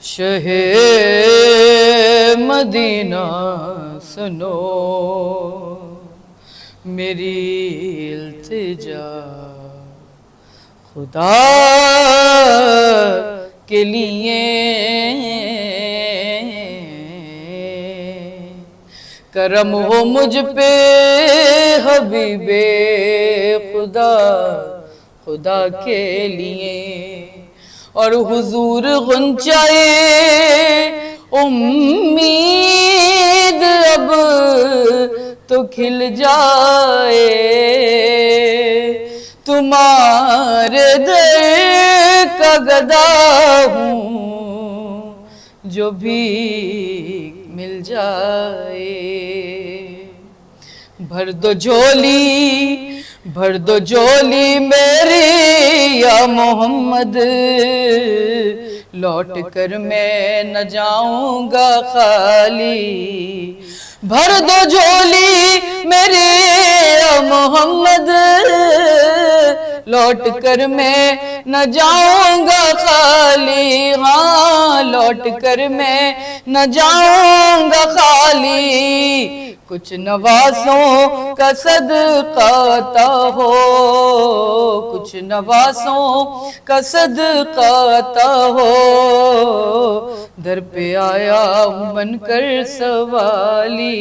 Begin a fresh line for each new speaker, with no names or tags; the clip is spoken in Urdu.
شہ مدینہ سنو میری التجا، خدا کے لیے کرم ہو مجھ پہ حبیب خدا، خدا کے لیے، اور حضور غنچۂ امید اب تو کھل جائے، تمہارے در کا گدا ہوں جو بھی مل جائے۔ بھر دو جھولی، بھر دو جھولی میری یا محمد، لوٹ کر میں نہ جاؤں گا خالی۔ بھر دو جھولی میری یا محمد، لوٹ کر میں نہ جاؤں گا خالی، ہاں لوٹ کر میں نہ جاؤں گا خالی۔ کچھ نوازوں کا صدقہ عطا ہو، کچھ نوازوں کا صدقہ عطا ہو، در پہ آیا ہوں بن کر سوالی۔